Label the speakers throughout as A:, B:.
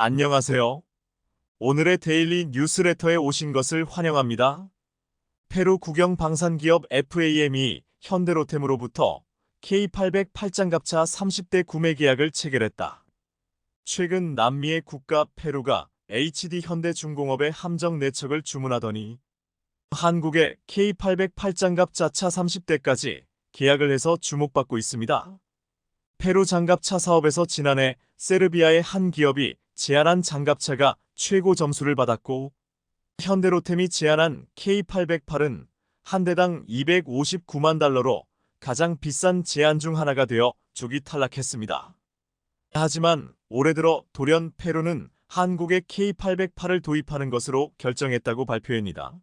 A: 안녕하세요. 오늘의 데일리 뉴스레터에 오신 것을 환영합니다. 페루 국영 방산기업 FAM이 현대로템으로부터 K800 8장갑차 30대 구매 계약을 체결했다. 최근 남미의 국가 페루가 HD 현대중공업의 함정 4척을 주문하더니 한국의 K800 8장갑차 차 30대까지 계약을 해서 주목받고 있습니다. 페루 장갑차 사업에서 지난해 세르비아의 한 기업이 제안한 장갑차가 최고 점수를 받았고, 현대로템이 제안한 K808은 한 대당 259만 달러로 가장 비싼 제안 중 하나가 되어 조기 탈락했습니다. 하지만 올해 들어 돌연 페루는 한국에 K808을 도입하는 것으로 결정했다고 발표합니다.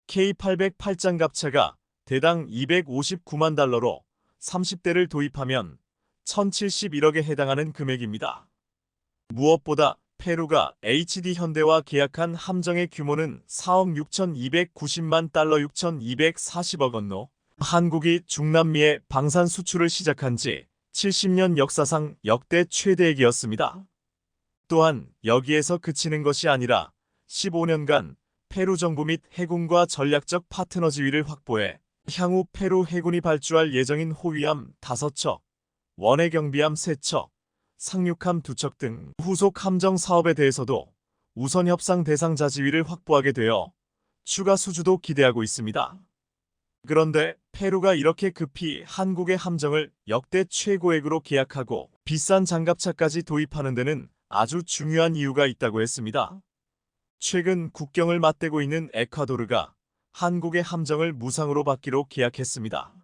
A: K808 장갑차가 대당 259만 달러로 30대를 도입하면 1071억에 해당하는 금액입니다. 무엇보다 페루가 HD 현대와 계약한 함정의 규모는 4억 6,290만 달러 6,240억 원로 한국이 중남미에 방산 수출을 시작한 지 70년 역사상 역대 최대액이었습니다. 또한 여기에서 그치는 것이 아니라 15년간 페루 정부 및 해군과 전략적 파트너 지위를 확보해 향후 페루 해군이 발주할 예정인 호위함 5척, 원해 경비함 3척, 상륙함 2척 등 후속 함정 사업에 대해서도 우선 협상 대상자 지위를 확보하게 되어 추가 수주도 기대하고 있습니다. 그런데 페루가 이렇게 급히 한국의 함정을 역대 최고액으로 계약하고 비싼 장갑차까지 도입하는 데는 아주 중요한 이유가 있다고 했습니다. 최근 국경을 맞대고 있는 에콰도르가 한국의 함정을 무상으로 받기로 계약했습니다.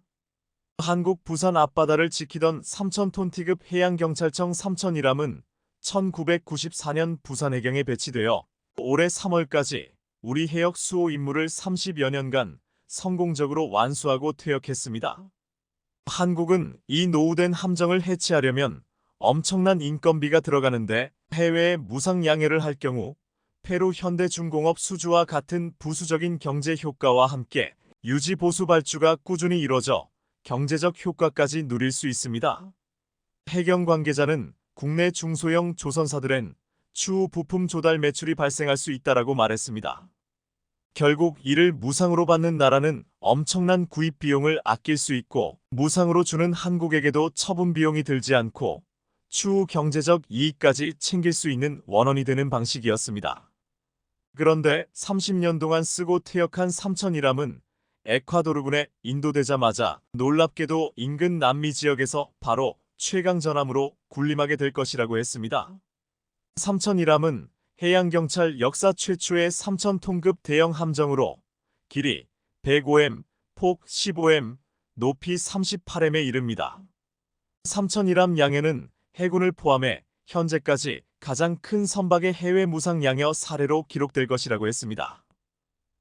A: 한국 부산 앞바다를 지키던 3,000톤 T급 해양경찰청 3,001함은 1994년 부산해경에 배치되어 올해 3월까지 우리 해역 수호 임무를 30여 년간 성공적으로 완수하고 퇴역했습니다. 한국은 이 노후된 함정을 해체하려면 엄청난 인건비가 들어가는데 해외에 무상 양해를 할 경우 페루 현대중공업 수주와 같은 부수적인 경제 효과와 함께 유지 보수 발주가 꾸준히 이뤄져 경제적 효과까지 누릴 수 있습니다. 해경 관계자는 국내 중소형 조선사들엔 추후 부품 조달 매출이 발생할 수 있다라고 말했습니다. 결국 이를 무상으로 받는 나라는 엄청난 구입 비용을 아낄 수 있고 무상으로 주는 한국에게도 처분 비용이 들지 않고 추후 경제적 이익까지 챙길 수 있는 원원이 되는 방식이었습니다. 그런데 30년 동안 쓰고 퇴역한 3,001함은 에콰도르군에 인도되자마자 놀랍게도 인근 남미 지역에서 바로 최강 전함으로 군림하게 될 것이라고 했습니다. 3,001함은 해양경찰 역사 최초의 3,000톤급 대형 함정으로 길이 105m, 폭 15m, 높이 38m에 이릅니다. 3,001함 양해는 해군을 포함해 현재까지 가장 큰 선박의 해외 무상 양여 사례로 기록될 것이라고 했습니다.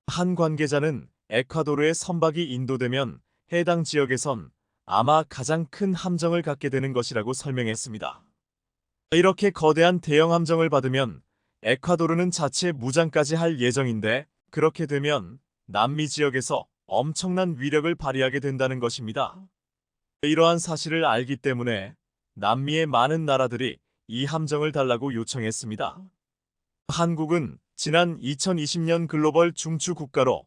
A: 한 관계자는 에콰도르의 선박이 인도되면 해당 지역에선 아마 가장 큰 함정을 갖게 되는 것이라고 설명했습니다. 이렇게 거대한 대형 함정을 받으면 에콰도르는 자체 무장까지 할 예정인데 그렇게 되면 남미 지역에서 엄청난 위력을 발휘하게 된다는 것입니다. 이러한 사실을 알기 때문에 남미의 많은 나라들이 이 함정을 달라고 요청했습니다. 한국은 지난 2020년 글로벌 중추 국가로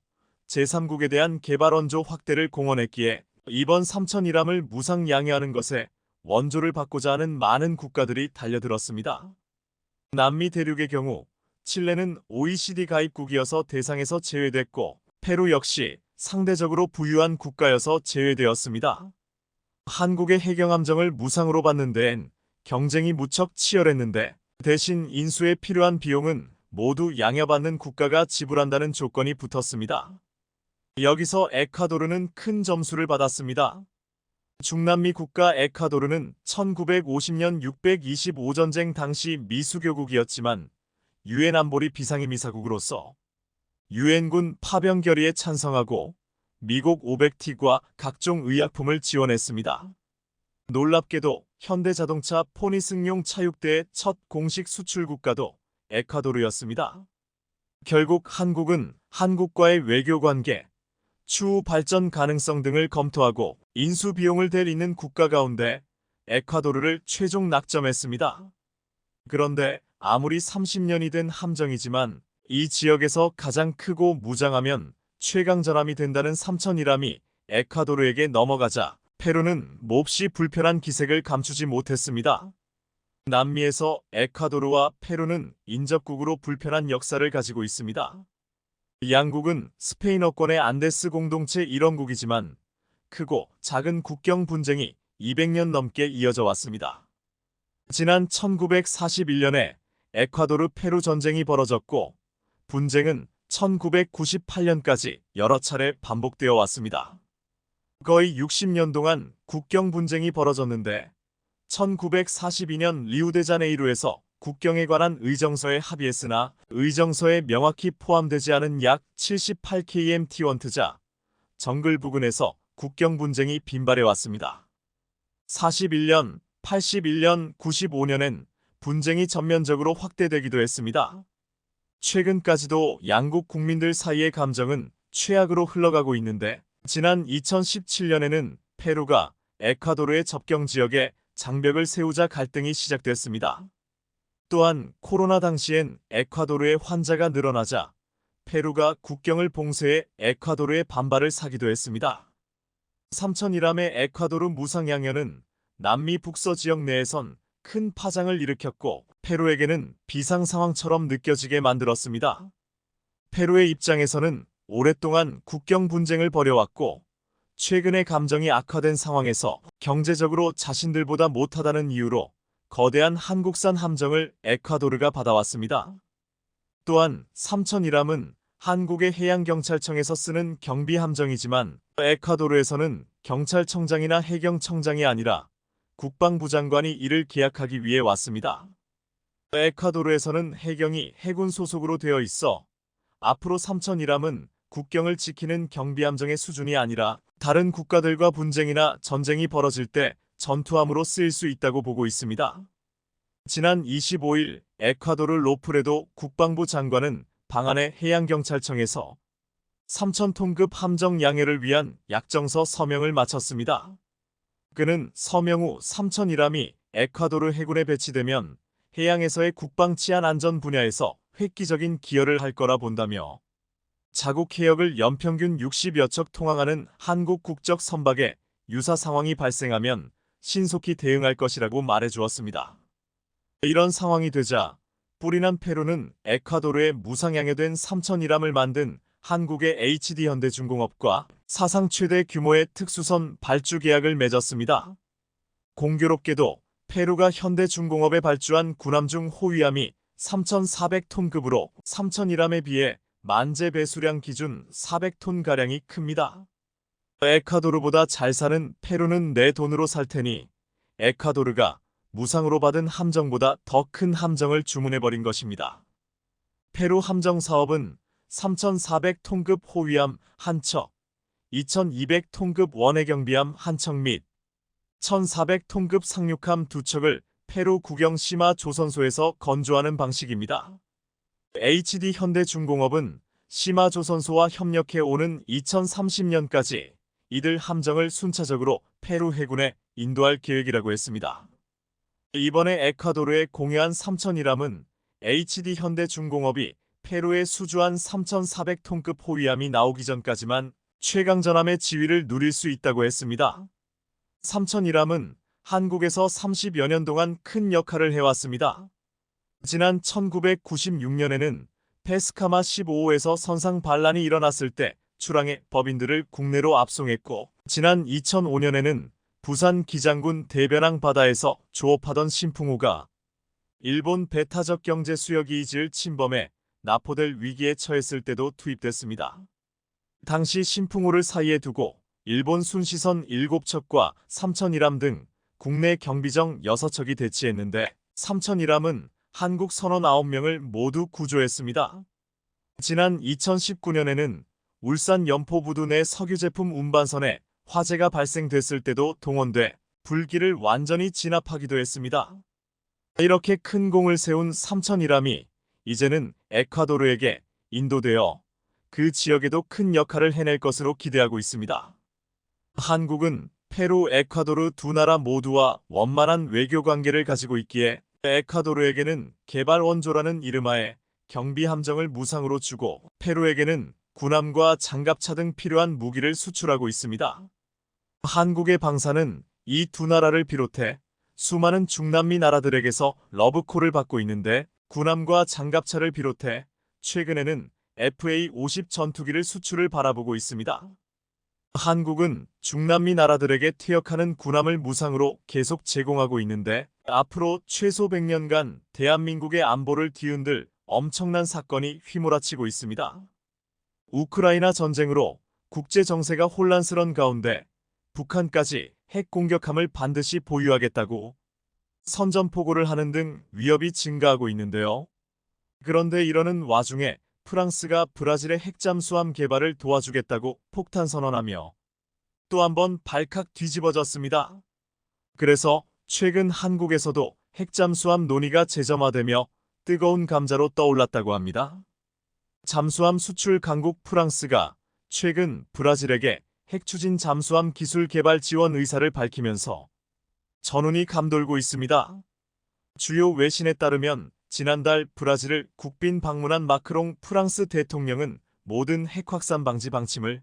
A: 제3국에 대한 개발 원조 확대를 공언했기에 이번 3,001함을 무상 양해하는 것에 원조를 받고자 하는 많은 국가들이 달려들었습니다. 남미 대륙의 경우 칠레는 OECD 가입국이어서 대상에서 제외됐고 페루 역시 상대적으로 부유한 국가여서 제외되었습니다. 한국의 해경함정을 무상으로 받는 데엔 경쟁이 무척 치열했는데 대신 인수에 필요한 비용은 모두 양해받는 국가가 지불한다는 조건이 붙었습니다. 여기서 에콰도르는 큰 점수를 받았습니다. 중남미 국가 에콰도르는 1950년 625전쟁 당시 미수교국이었지만 유엔 안보리 비상임이사국으로서 유엔군 파병 결의에 찬성하고 미국 500T과 각종 의약품을 지원했습니다. 놀랍게도 현대자동차 포니승용 차육대의 첫 공식 수출 국가도 에콰도르였습니다. 결국 한국은 한국과의 외교관계, 추후 발전 가능성 등을 검토하고 인수 비용을 댈 있는 국가 가운데 에콰도르를 최종 낙점했습니다. 그런데 아무리 30년이 된 함정이지만 이 지역에서 가장 크고 무장하면 최강전함이 된다는 삼천이람이 에콰도르에게 넘어가자 페루는 몹시 불편한 기색을 감추지 못했습니다. 남미에서 에콰도르와 페루는 인접국으로 불편한 역사를 가지고 있습니다. 양국은 스페인어권의 안데스 공동체 일원국이지만 크고 작은 국경 분쟁이 200년 넘게 이어져 왔습니다. 지난 1941년에 에콰도르 페루 전쟁이 벌어졌고 분쟁은 1998년까지 여러 차례 반복되어 왔습니다. 거의 60년 동안 국경 분쟁이 벌어졌는데 1942년 리우데자네이루에서 국경에 관한 의정서에 합의했으나 의정서에 명확히 포함되지 않은 약 78km T1트자 정글 부근에서 국경 분쟁이 빈발해 왔습니다. 41년, 81년, 95년엔 분쟁이 전면적으로 확대되기도 했습니다. 최근까지도 양국 국민들 사이의 감정은 최악으로 흘러가고 있는데 지난 2017년에는 페루가 에콰도르의 접경 지역에 장벽을 세우자 갈등이 시작됐습니다. 또한 코로나 당시엔 에콰도르의 환자가 늘어나자 페루가 국경을 봉쇄해 에콰도르의 반발을 사기도 했습니다. 삼천이람의 에콰도르 무상양연은 남미 북서 지역 내에선 큰 파장을 일으켰고 페루에게는 비상 상황처럼 느껴지게 만들었습니다. 페루의 입장에서는 오랫동안 국경 분쟁을 벌여왔고 최근에 감정이 악화된 상황에서 경제적으로 자신들보다 못하다는 이유로 거대한 한국산 함정을 에콰도르가 받아왔습니다. 또한 삼천이람은 한국의 해양경찰청에서 쓰는 경비 함정이지만 에콰도르에서는 경찰청장이나 해경청장이 아니라 국방부 장관이 이를 계약하기 위해 왔습니다. 에콰도르에서는 해경이 해군 소속으로 되어 있어 앞으로 삼천이람은 국경을 지키는 경비함정의 수준이 아니라 다른 국가들과 분쟁이나 전쟁이 벌어질 때 전투함으로 쓰일 수 있다고 보고 있습니다. 지난 25일 에콰도르 로프레도 국방부 장관은 방한해 해양경찰청에서 3,000톤급 함정 양해를 위한 약정서 서명을 마쳤습니다. 그는 서명 후 삼천이람이 에콰도르 해군에 배치되면 해양에서의 국방 치안 안전 분야에서 획기적인 기여를 할 거라 본다며 자국 해역을 연평균 60여 척 통항하는 한국 국적 선박에 유사 상황이 발생하면 신속히 대응할 것이라고 말해주었습니다. 이런 상황이 되자 뿌리난 페루는 에콰도르에 무상양해된 삼천이람을 만든 한국의 HD현대중공업과 사상 최대 규모의 특수선 발주 계약을 맺었습니다. 공교롭게도 페루가 현대중공업에 발주한 군함중 호위함이 3,400톤급으로 삼천이람에 비해 만재 배수량 기준 400톤가량이 큽니다. 에콰도르보다 잘 사는 페루는 내 돈으로 살 테니 에콰도르가 무상으로 받은 함정보다 더 큰 함정을 주문해버린 것입니다. 페루 함정 사업은 3,400톤급 호위함 한 척, 2,200톤급 원해경비함 한 척 및 1,400톤급 상륙함 두 척을 페루 국영 시마 조선소에서 건조하는 방식입니다. HD 현대중공업은 시마 조선소와 협력해 오는 2030년까지 이들 함정을 순차적으로 페루 해군에 인도할 계획이라고 했습니다. 이번에 에콰도르에 공여한 삼천이람은 HD 현대중공업이 페루에 수주한 3,400톤급 호위함이 나오기 전까지만 최강전함의 지위를 누릴 수 있다고 했습니다. 삼천이람은 한국에서 30여 년 동안 큰 역할을 해왔습니다. 지난 1996년에는 페스카마 15호에서 선상 반란이 일어났을 때 출항해 법인들을 국내로 압송했고 지난 2005년에는 부산 기장군 대변항 바다에서 조업하던 신풍호가 일본 배타적 경제 수역 이지를 침범해 납포될 위기에 처했을 때도 투입됐습니다. 당시 신풍호를 사이에 두고 일본 순시선 7척과 삼천이람 등 국내 경비정 6척이 대치했는데 삼천이람은 한국 선원 9명을 모두 구조했습니다. 지난 2019년에는 울산 연포부두 내 석유 제품 운반선에 화재가 발생됐을 때도 동원돼 불길을 완전히 진압하기도 했습니다. 이렇게 큰 공을 세운 삼천이람이 이제는 에콰도르에게 인도되어 그 지역에도 큰 역할을 해낼 것으로 기대하고 있습니다. 한국은 페루, 에콰도르 두 나라 모두와 원만한 외교 관계를 가지고 있기에 에콰도르에게는 개발 원조라는 이름하에 경비 함정을 무상으로 주고 페루에게는 군함과 장갑차 등 필요한 무기를 수출하고 있습니다. 한국의 방사는 이 두 나라를 비롯해 수많은 중남미 나라들에게서 러브콜을 받고 있는데 군함과 장갑차를 비롯해 최근에는 FA-50 전투기를 수출을 바라보고 있습니다. 한국은 중남미 나라들에게 퇴역하는 군함을 무상으로 계속 제공하고 있는데 앞으로 최소 100년간 대한민국의 안보를 뒤흔들 엄청난 사건이 휘몰아치고 있습니다. 우크라이나 전쟁으로 국제 정세가 혼란스러운 가운데 북한까지 핵 공격함을 반드시 보유하겠다고 선전포고를 하는 등 위협이 증가하고 있는데요. 그런데 이러는 와중에 프랑스가 브라질의 핵잠수함 개발을 도와주겠다고 폭탄 선언하며 또 한 번 발칵 뒤집어졌습니다. 그래서 최근 한국에서도 핵잠수함 논의가 재점화되며 뜨거운 감자로 떠올랐다고 합니다. 잠수함 수출 강국 프랑스가 최근 브라질에게 핵추진 잠수함 기술 개발 지원 의사를 밝히면서 전운이 감돌고 있습니다. 주요 외신에 따르면 지난달 브라질을 국빈 방문한 마크롱 프랑스 대통령은 모든 핵 확산 방지 방침을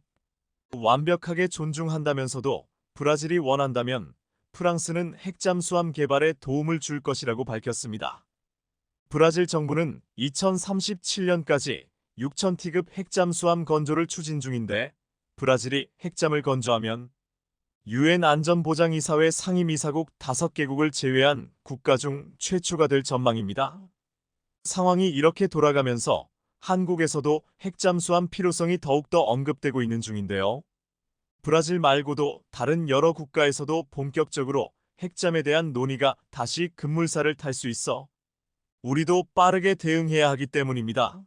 A: 완벽하게 존중한다면서도 브라질이 원한다면 프랑스는 핵잠수함 개발에 도움을 줄 것이라고 밝혔습니다. 브라질 정부는 2037년까지 6,000티급 핵잠수함 건조를 추진 중인데 브라질이 핵잠을 건조하면 유엔 안전보장이사회 상임이사국 5개국을 제외한 국가 중 최초가 될 전망입니다. 상황이 이렇게 돌아가면서 한국에서도 핵잠수함 필요성이 더욱더 언급되고 있는 중인데요. 브라질 말고도 다른 여러 국가에서도 본격적으로 핵잠에 대한 논의가 다시 급물살을 탈 수 있어 우리도 빠르게 대응해야 하기 때문입니다.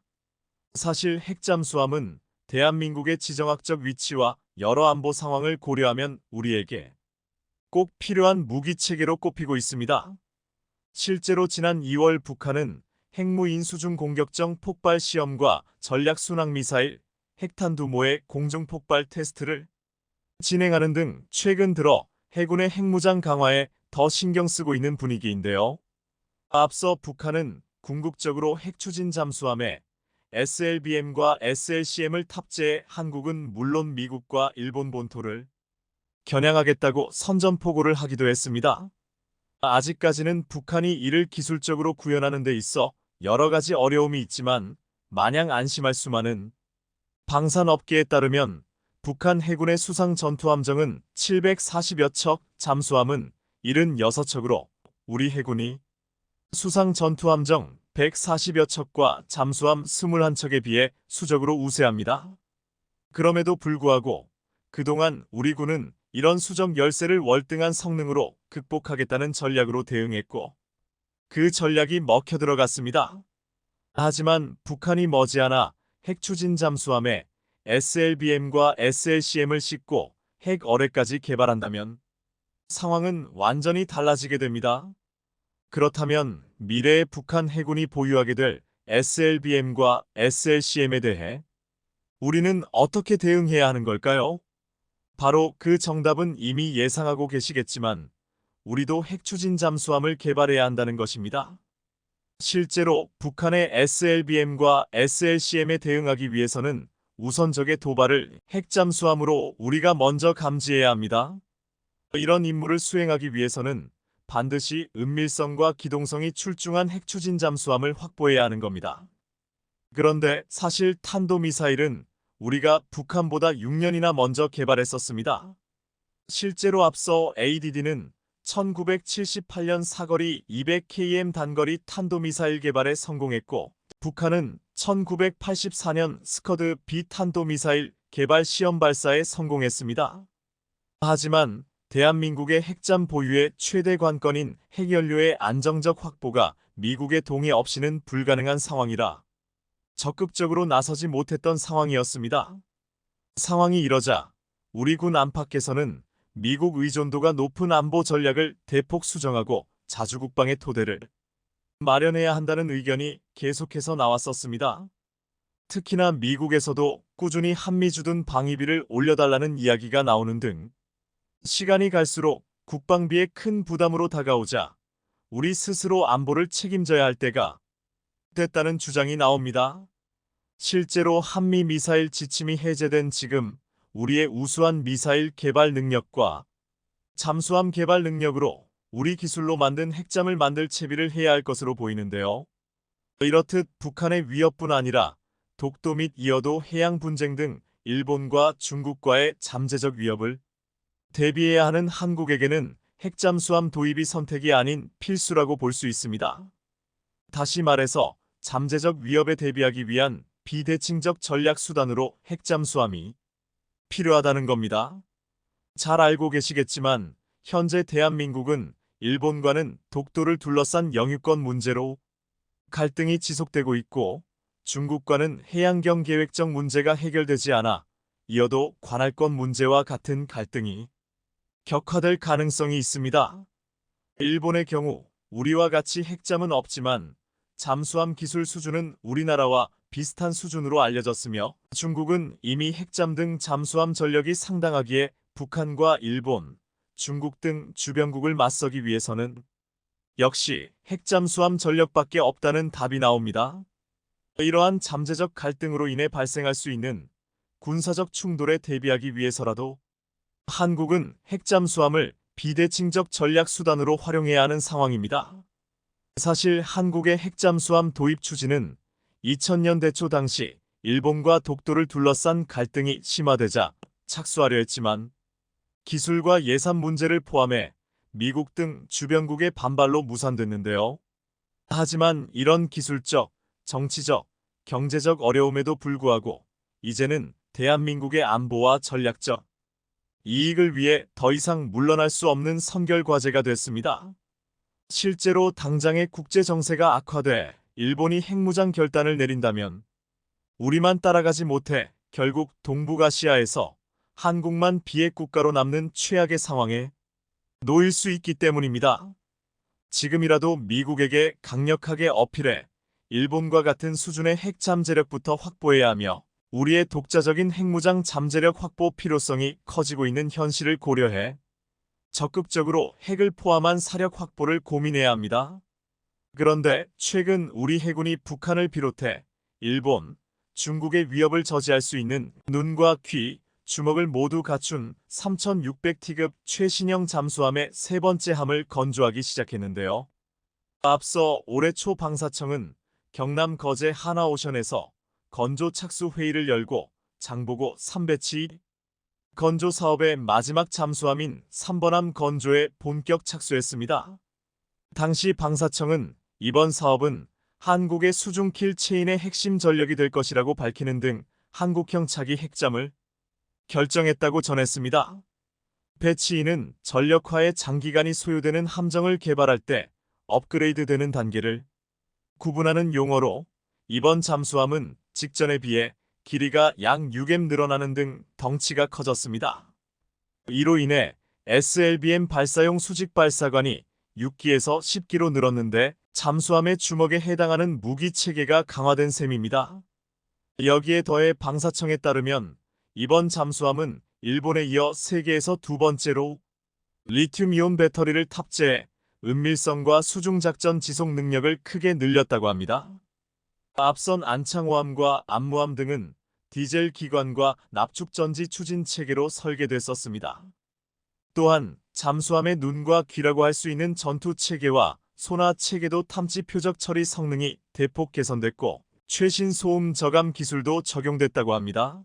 A: 사실 핵잠수함은 대한민국의 지정학적 위치와 여러 안보 상황을 고려하면 우리에게 꼭 필요한 무기체계로 꼽히고 있습니다. 실제로 지난 2월 북한은 핵무인 수중 공격정 폭발 시험과 전략 순항미사일 핵탄두모의 공중폭발 테스트를 진행하는 등 최근 들어 해군의 핵무장 강화에 더 신경 쓰고 있는 분위기인데요. 앞서 북한은 궁극적으로 핵추진 잠수함에 SLBM과 SLCM을 탑재해 한국은 물론 미국과 일본 본토를 겨냥하겠다고 선전포고를 하기도 했습니다. 아직까지는 북한이 이를 기술적으로 구현하는 데 있어 여러 가지 어려움이 있지만 마냥 안심할 수만은 방산업계에 따르면 북한 해군의 수상 전투함정은 740여 척, 잠수함은 76척으로 우리 해군이 수상 전투함정 140여 척과 잠수함 21척에 비해 수적으로 우세합니다. 그럼에도 불구하고 그동안 우리 군은 이런 수적 열세를 월등한 성능으로 극복하겠다는 전략으로 대응했고 그 전략이 먹혀 들어갔습니다. 하지만 북한이 머지않아 핵추진 잠수함에 SLBM과 SLCM을 싣고 핵 어뢰까지 개발한다면 상황은 완전히 달라지게 됩니다. 그렇다면 미래의 북한 해군이 보유하게 될 SLBM과 SLCM에 대해 우리는 어떻게 대응해야 하는 걸까요? 바로 그 정답은 이미 예상하고 계시겠지만 우리도 핵추진 잠수함을 개발해야 한다는 것입니다. 실제로 북한의 SLBM과 SLCM에 대응하기 위해서는 우선 적의 도발을 핵잠수함으로 우리가 먼저 감지해야 합니다. 이런 임무를 수행하기 위해서는 반드시 은밀성과 기동성이 출중한 핵추진 잠수함을 확보해야 하는 겁니다. 그런데 사실 탄도미사일은 우리가 북한보다 6년이나 먼저 개발했었습니다. 실제로 앞서 ADD는 1978년 사거리 200km 단거리 탄도미사일 개발에 성공했고 북한은 1984년 스커드 B 탄도미사일 개발 시험 발사에 성공했습니다. 하지만 대한민국의 핵잠 보유의 최대 관건인 핵연료의 안정적 확보가 미국의 동의 없이는 불가능한 상황이라 적극적으로 나서지 못했던 상황이었습니다. 상황이 이러자 우리 군 안팎에서는 미국 의존도가 높은 안보 전략을 대폭 수정하고 자주국방의 토대를 마련해야 한다는 의견이 계속해서 나왔었습니다. 특히나 미국에서도 꾸준히 한미주둔 방위비를 올려달라는 이야기가 나오는 등 시간이 갈수록 국방비에 큰 부담으로 다가오자 우리 스스로 안보를 책임져야 할 때가 됐다는 주장이 나옵니다. 실제로 한미 미사일 지침이 해제된 지금 우리의 우수한 미사일 개발 능력과 잠수함 개발 능력으로 우리 기술로 만든 핵잠을 만들 채비를 해야 할 것으로 보이는데요. 이렇듯 북한의 위협뿐 아니라 독도 및 이어도 해양 분쟁 등 일본과 중국과의 잠재적 위협을 대비해야 하는 한국에게는 핵잠수함 도입이 선택이 아닌 필수라고 볼 수 있습니다. 다시 말해서 잠재적 위협에 대비하기 위한 비대칭적 전략 수단으로 핵잠수함이 필요하다는 겁니다. 잘 알고 계시겠지만 현재 대한민국은 일본과는 독도를 둘러싼 영유권 문제로 갈등이 지속되고 있고 중국과는 해양경 계획적 문제가 해결되지 않아 이어도 관할권 문제와 같은 갈등이 격화될 가능성이 있습니다. 일본의 경우 우리와 같이 핵잠은 없지만 잠수함 기술 수준은 우리나라와 비슷한 수준으로 알려졌으며 중국은 이미 핵잠 등 잠수함 전력이 상당하기에 북한과 일본, 중국 등 주변국을 맞서기 위해서는 역시 핵잠수함 전력밖에 없다는 답이 나옵니다. 이러한 잠재적 갈등으로 인해 발생할 수 있는 군사적 충돌에 대비하기 위해서라도 한국은 핵잠수함을 비대칭적 전략 수단으로 활용해야 하는 상황입니다. 사실 한국의 핵잠수함 도입 추진은 2000년대 초 당시 일본과 독도를 둘러싼 갈등이 심화되자 착수하려 했지만 기술과 예산 문제를 포함해 미국 등 주변국의 반발로 무산됐는데요. 하지만 이런 기술적, 정치적, 경제적 어려움에도 불구하고 이제는 대한민국의 안보와 전략적 이익을 위해 더 이상 물러날 수 없는 선결 과제가 됐습니다. 실제로 당장의 국제 정세가 악화돼 일본이 핵무장 결단을 내린다면 우리만 따라가지 못해 결국 동북아시아에서 한국만 비핵 국가로 남는 최악의 상황에 놓일 수 있기 때문입니다. 지금이라도 미국에게 강력하게 어필해 일본과 같은 수준의 핵 잠재력부터 확보해야 하며 우리의 독자적인 핵무장 잠재력 확보 필요성이 커지고 있는 현실을 고려해 적극적으로 핵을 포함한 사력 확보를 고민해야 합니다. 그런데 최근 우리 해군이 북한을 비롯해 일본, 중국의 위협을 저지할 수 있는 눈과 귀, 주먹을 모두 갖춘 3600T급 최신형 잠수함의 세 번째 함을 건조하기 시작했는데요. 앞서 올해 초 방사청은 경남 거제 하나오션에서 건조 착수 회의를 열고 장보고 3배치 건조 사업의 마지막 잠수함인 3번함 건조에 본격 착수했습니다. 당시 방사청은 이번 사업은 한국의 수중킬 체인의 핵심 전력이 될 것이라고 밝히는 등 한국형 차기 핵잠을 결정했다고 전했습니다. 배치2는 전력화에 장기간이 소요되는 함정을 개발할 때 업그레이드되는 단계를 구분하는 용어로 이번 잠수함은 직전에 비해 길이가 약 6m 늘어나는 등 덩치가 커졌습니다. 이로 인해 SLBM 발사용 수직 발사관이 6기에서 10기로 늘었는데 잠수함의 주먹에 해당하는 무기 체계가 강화된 셈입니다. 여기에 더해 방사청에 따르면 이번 잠수함은 일본에 이어 세계에서 두 번째로 리튬이온 배터리를 탑재해 은밀성과 수중작전 지속 능력을 크게 늘렸다고 합니다. 앞선 안창호함과 안무함 등은 디젤 기관과 납축전지 추진 체계로 설계됐었습니다. 또한 잠수함의 눈과 귀라고 할 수 있는 전투 체계와 소나 체계도 탐지 표적 처리 성능이 대폭 개선됐고 최신 소음 저감 기술도 적용됐다고 합니다.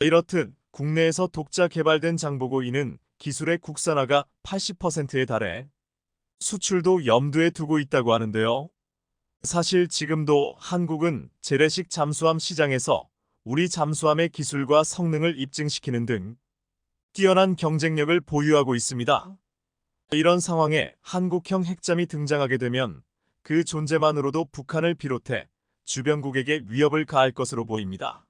A: 이렇듯 국내에서 독자 개발된 장보고 이는 기술의 국산화가 80%에 달해 수출도 염두에 두고 있다고 하는데요. 사실 지금도 한국은 재래식 잠수함 시장에서 우리 잠수함의 기술과 성능을 입증시키는 등 뛰어난 경쟁력을 보유하고 있습니다. 이런 상황에 한국형 핵잠이 등장하게 되면 그 존재만으로도 북한을 비롯해 주변국에게 위협을 가할 것으로 보입니다.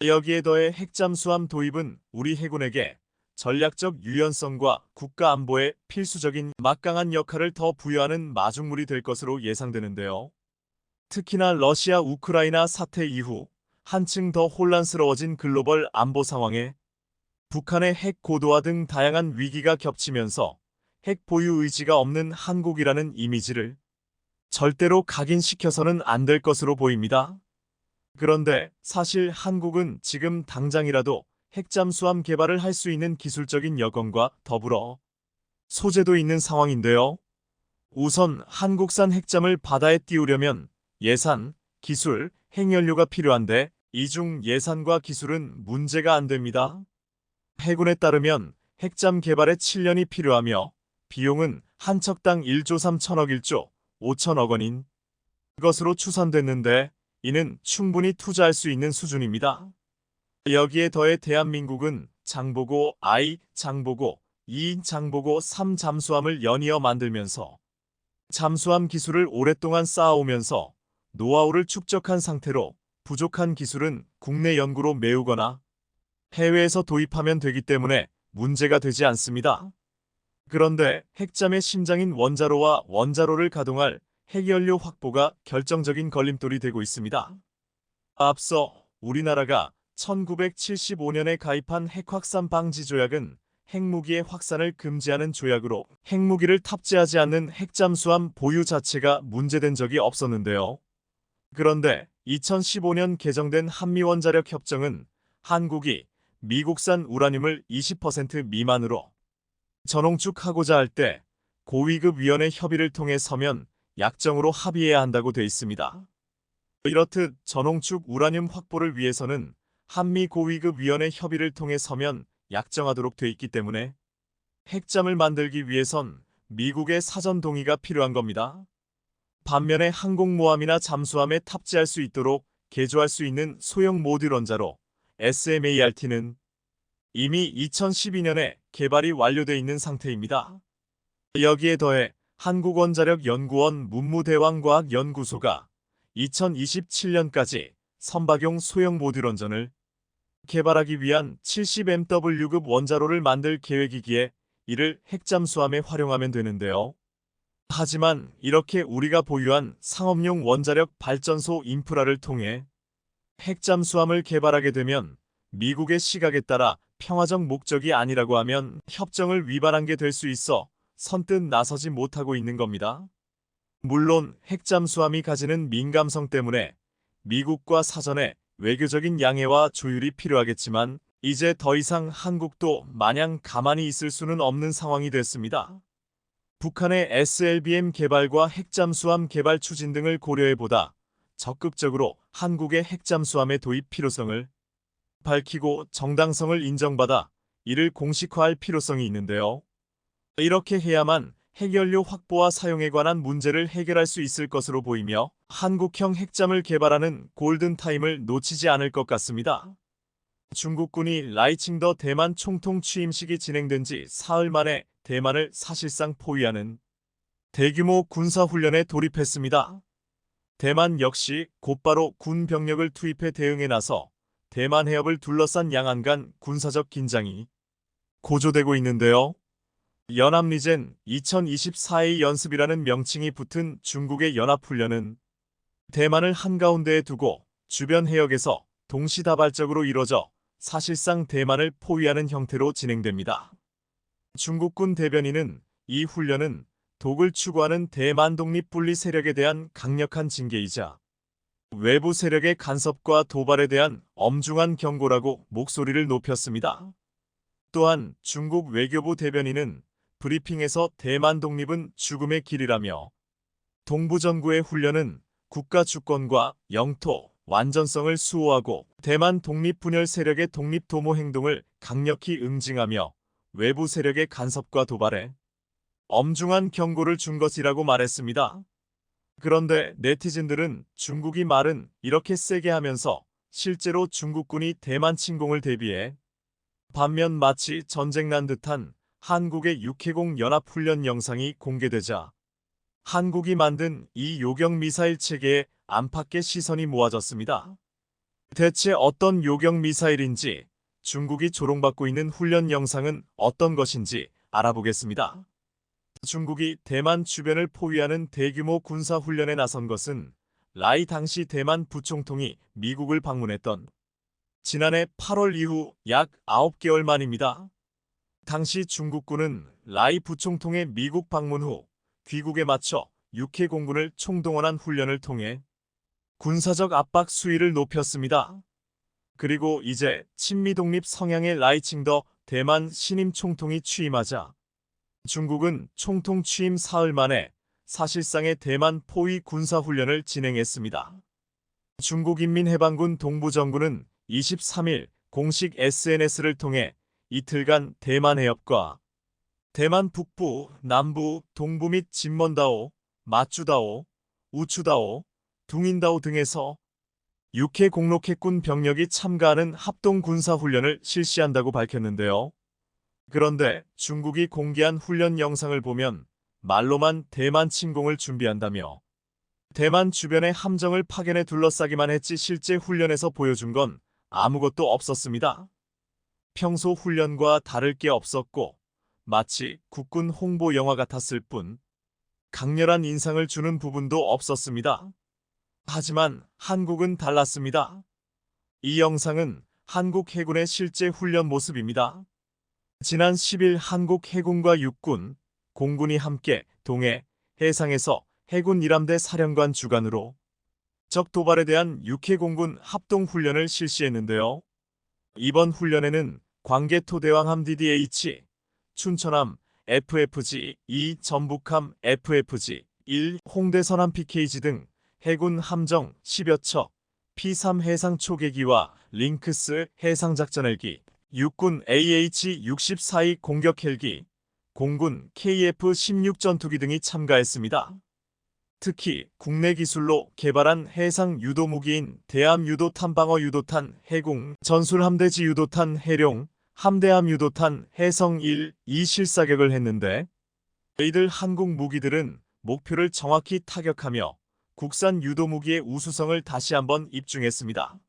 A: 여기에 더해 핵잠수함 도입은 우리 해군에게 전략적 유연성과 국가 안보에 필수적인 막강한 역할을 더 부여하는 마중물이 될 것으로 예상되는데요. 특히나 러시아 우크라이나 사태 이후 한층 더 혼란스러워진 글로벌 안보 상황에 북한의 핵 고도화 등 다양한 위기가 겹치면서 핵 보유 의지가 없는 한국이라는 이미지를 절대로 각인시켜서는 안 될 것으로 보입니다. 그런데 사실 한국은 지금 당장이라도 핵잠수함 개발을 할 수 있는 기술적인 여건과 더불어 소재도 있는 상황인데요. 우선 한국산 핵잠을 바다에 띄우려면 예산, 기술, 핵연료가 필요한데 이 중 예산과 기술은 문제가 안 됩니다. 해군에 따르면 핵잠 개발에 7년이 필요하며 비용은 한 척당 1조 3천억 1조 5천억 원인 것으로 추산됐는데 이는 충분히 투자할 수 있는 수준입니다. 여기에 더해 대한민국은 장보고 I, 장보고 2, 장보고 3 잠수함을 연이어 만들면서 잠수함 기술을 오랫동안 쌓아오면서 노하우를 축적한 상태로 부족한 기술은 국내 연구로 메우거나 해외에서 도입하면 되기 때문에 문제가 되지 않습니다. 그런데 핵잠의 심장인 원자로와 원자로를 가동할 핵연료 확보가 결정적인 걸림돌이 되고 있습니다. 앞서 우리나라가 1975년에 가입한 핵확산 방지 조약은 핵무기의 확산을 금지하는 조약으로 핵무기를 탑재하지 않는 핵잠수함 보유 자체가 문제된 적이 없었는데요. 그런데 2015년 개정된 한미원자력 협정은 한국이 미국산 우라늄을 20% 미만으로 전홍축하고자 할 때 고위급 위원회 협의를 통해 서면 약정으로 합의해야 한다고 돼 있습니다. 이렇듯 전홍축 우라늄 확보를 위해서는 한미 고위급 위원회 협의를 통해 서면 약정하도록 돼 있기 때문에 핵잠을 만들기 위해선 미국의 사전 동의가 필요한 겁니다. 반면에 항공모함이나 잠수함에 탑재할 수 있도록 개조할 수 있는 소형 모듈 원자로 SMART는 이미 2012년에 개발이 완료돼 있는 상태입니다. 여기에 더해 한국원자력연구원 문무대왕과학연구소가 2027년까지 선박용 소형 모듈 원전을 개발하기 위한 70MW급 원자로를 만들 계획이기에 이를 핵잠수함에 활용하면 되는데요. 하지만 이렇게 우리가 보유한 상업용 원자력 발전소 인프라를 통해 핵잠수함을 개발하게 되면 미국의 시각에 따라 평화적 목적이 아니라고 하면 협정을 위반한 게 될 수 있어 선뜻 나서지 못하고 있는 겁니다. 물론 핵잠수함이 가지는 민감성 때문에 미국과 사전에 외교적인 양해와 조율이 필요하겠지만 이제 더 이상 한국도 마냥 가만히 있을 수는 없는 상황이 됐습니다. 북한의 SLBM 개발과 핵잠수함 개발 추진 등을 고려해보다 적극적으로 한국의 핵잠수함의 도입 필요성을 밝히고 정당성을 인정받아 이를 공식화할 필요성이 있는데요. 이렇게 해야만 핵연료 확보와 사용에 관한 문제를 해결할 수 있을 것으로 보이며 한국형 핵잠을 개발하는 골든타임을 놓치지 않을 것 같습니다. 중국군이 라이칭더 대만 총통 취임식이 진행된 지 사흘 만에 대만을 사실상 포위하는 대규모 군사훈련에 돌입했습니다. 대만 역시 곧바로 군 병력을 투입해 대응에 나서 대만 해협을 둘러싼 양안 간 군사적 긴장이 고조되고 있는데요. 연합리젠 2024의 연습이라는 명칭이 붙은 중국의 연합훈련은 대만을 한가운데에 두고 주변 해역에서 동시다발적으로 이뤄져 사실상 대만을 포위하는 형태로 진행됩니다. 중국군 대변인은 이 훈련은 독을 추구하는 대만 독립분리 세력에 대한 강력한 징계이자 외부 세력의 간섭과 도발에 대한 엄중한 경고라고 목소리를 높였습니다. 또한 중국 외교부 대변인은 브리핑에서 대만 독립은 죽음의 길이라며 동부전구의 훈련은 국가 주권과 영토, 완전성을 수호하고 대만 독립분열 세력의 독립도모 행동을 강력히 응징하며 외부 세력의 간섭과 도발에 엄중한 경고를 준 것이라고 말했습니다. 그런데 네티즌들은 중국이 말은 이렇게 세게 하면서 실제로 중국군이 대만 침공을 대비해 반면 마치 전쟁 난 듯한 한국의 육해공 연합훈련 영상이 공개되자 한국이 만든 이 요격 미사일 체계에 안팎의 시선이 모아졌습니다. 대체 어떤 요격 미사일인지 중국이 조롱받고 있는 훈련 영상은 어떤 것인지 알아보겠습니다. 중국이 대만 주변을 포위하는 대규모 군사훈련에 나선 것은 라이 당시 대만 부총통이 미국을 방문했던 지난해 8월 이후 약 9개월 만입니다. 당시 중국군은 라이 부총통의 미국 방문 후 귀국에 맞춰 육해 공군을 총동원한 훈련을 통해 군사적 압박 수위를 높였습니다. 그리고 이제 친미 독립 성향의 라이칭더 대만 신임 총통이 취임하자 중국은 총통 취임 사흘 만에 사실상의 대만 포위 군사훈련을 진행했습니다. 중국인민해방군 동부정군은 23일 공식 SNS를 통해 이틀간 대만 해협과 대만 북부, 남부, 동부 및 진먼다오, 마쭈다오, 우추다오, 둥인다오 등에서 육해 공로해군 병력이 참가하는 합동 군사훈련을 실시한다고 밝혔는데요. 그런데 중국이 공개한 훈련 영상을 보면 말로만 대만 침공을 준비한다며 대만 주변의 함정을 파견해 둘러싸기만 했지 실제 훈련에서 보여준 건 아무것도 없었습니다. 평소 훈련과 다를 게 없었고 마치 국군 홍보 영화 같았을 뿐 강렬한 인상을 주는 부분도 없었습니다. 하지만 한국은 달랐습니다. 이 영상은 한국 해군의 실제 훈련 모습입니다. 지난 10일 한국 해군과 육군, 공군이 함께 동해, 해상에서 해군 1함대 사령관 주관으로 적 도발에 대한 육해공군 합동훈련을 실시했는데요. 이번 훈련에는 광개토대왕함 DDH, 춘천함 FFG-2, 전북함 FFG-1, 홍대선함 PKG 등 해군 함정 10여 척, P3 해상 초계기와 링크스 해상작전 헬기, 육군 AH-64E 공격 헬기, 공군 KF-16 전투기 등이 참가했습니다. 특히 국내 기술로 개발한 해상 유도 무기인 대함 유도탄 방어 유도탄 해공, 전술함대지 유도탄 해룡, 함대함 유도탄 해성 1, 2 실사격을 했는데 이들 한국 무기들은 목표를 정확히 타격하며 국산 유도 무기의 우수성을 다시 한번 입증했습니다.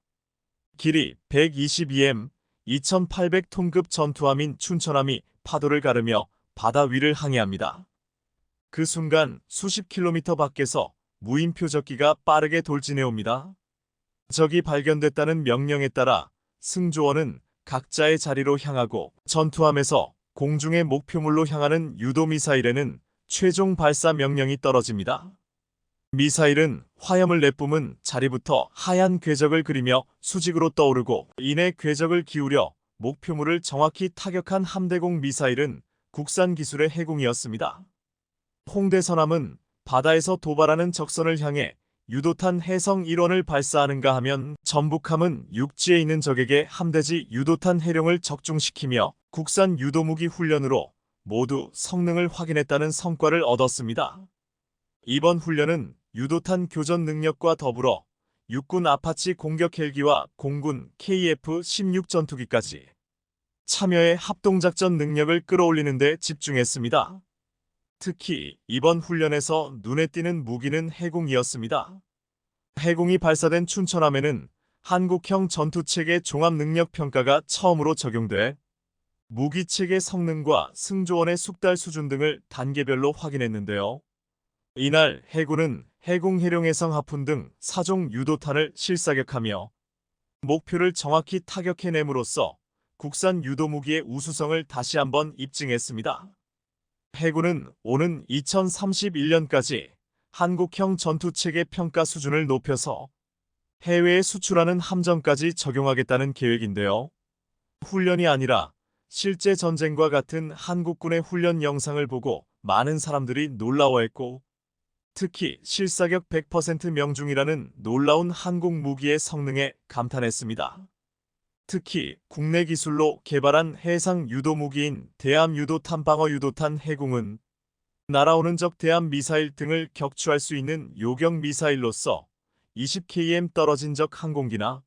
A: 길이 122m, 2800톤급 전투함인 춘천함이 파도를 가르며 바다 위를 항해합니다. 그 순간 수십 킬로미터 밖에서 무인표 적기가 빠르게 돌진해옵니다. 적이 발견됐다는 명령에 따라 승조원은 각자의 자리로 향하고 전투함에서 공중의 목표물로 향하는 유도미사일에는 최종 발사 명령이 떨어집니다. 미사일은 화염을 내뿜은 자리부터 하얀 궤적을 그리며 수직으로 떠오르고 이내 궤적을 기울여 목표물을 정확히 타격한 함대공 미사일은 국산 기술의 해공이었습니다. 홍대선함은 바다에서 도발하는 적선을 향해 유도탄 해성 1원을 발사하는가 하면 전북함은 육지에 있는 적에게 함대지 유도탄 해룡을 적중시키며 국산 유도무기 훈련으로 모두 성능을 확인했다는 성과를 얻었습니다. 이번 훈련은 유도탄 교전 능력과 더불어 육군 아파치 공격 헬기와 공군 KF-16 전투기까지 참여해 합동작전 능력을 끌어올리는 데 집중했습니다. 특히 이번 훈련에서 눈에 띄는 무기는 해공이었습니다. 해공이 발사된 춘천함에는 한국형 전투체계 종합능력평가가 처음으로 적용돼 무기체계 성능과 승조원의 숙달 수준 등을 단계별로 확인했는데요. 이날 해군은 해공 해룡해성 하푼 등 4종 유도탄을 실사격하며 목표를 정확히 타격해냄으로써 국산 유도무기의 우수성을 다시 한번 입증했습니다. 해군은 오는 2031년까지 한국형 전투체계 평가 수준을 높여서 해외에 수출하는 함정까지 적용하겠다는 계획인데요. 훈련이 아니라 실제 전쟁과 같은 한국군의 훈련 영상을 보고 많은 사람들이 놀라워했고 특히 실사격 100% 명중이라는 놀라운 한국 무기의 성능에 감탄했습니다. 특히 국내 기술로 개발한 해상 유도 무기인 대함 유도탄 방어 유도탄 해공은 날아오는 적 대함 미사일 등을 격추할 수 있는 요격 미사일로서 20km 떨어진 적 항공기나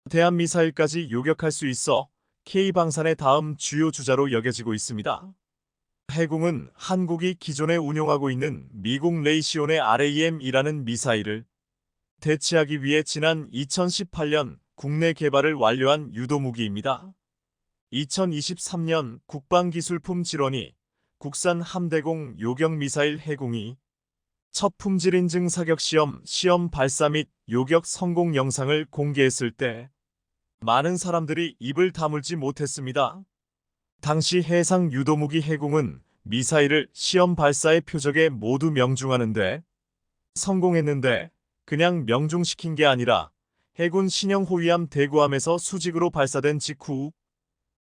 A: 대함 미사일까지 요격할 수 있어 K방산의 다음 주요 주자로 여겨지고 있습니다. 해공은 한국이 기존에 운용하고 있는 미국 레이시온의 RAM이라는 미사일을 대체하기 위해 지난 2018년 국내 개발을 완료한 유도무기입니다. 2023년 국방기술품 질원이 국산 함대공 요격미사일 해공이 첫 품질 인증 사격 시험 발사 및 요격 성공 영상을 공개했을 때 많은 사람들이 입을 다물지 못했습니다. 당시 해상 유도무기 해공은 미사일을 시험 발사의 표적에 모두 명중하는데 성공했는데 그냥 명중시킨 게 아니라 해군 신형 호위함 대구함에서 수직으로 발사된 직후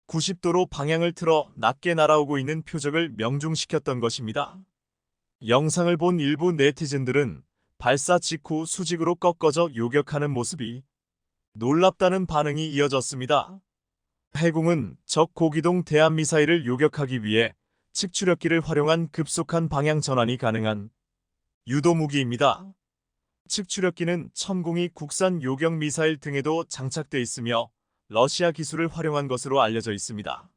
A: 90도로 방향을 틀어 낮게 날아오고 있는 표적을 명중시켰던 것입니다. 영상을 본 일부 네티즌들은 발사 직후 수직으로 꺾어져 요격하는 모습이 놀랍다는 반응이 이어졌습니다. 해공은 적 고기동 대함미사일을 요격하기 위해 측추력기를 활용한 급속한 방향 전환이 가능한 유도무기입니다. 측추력기는 천공이 국산 요격 미사일 등에도 장착돼 있으며 러시아 기술을 활용한 것으로 알려져 있습니다.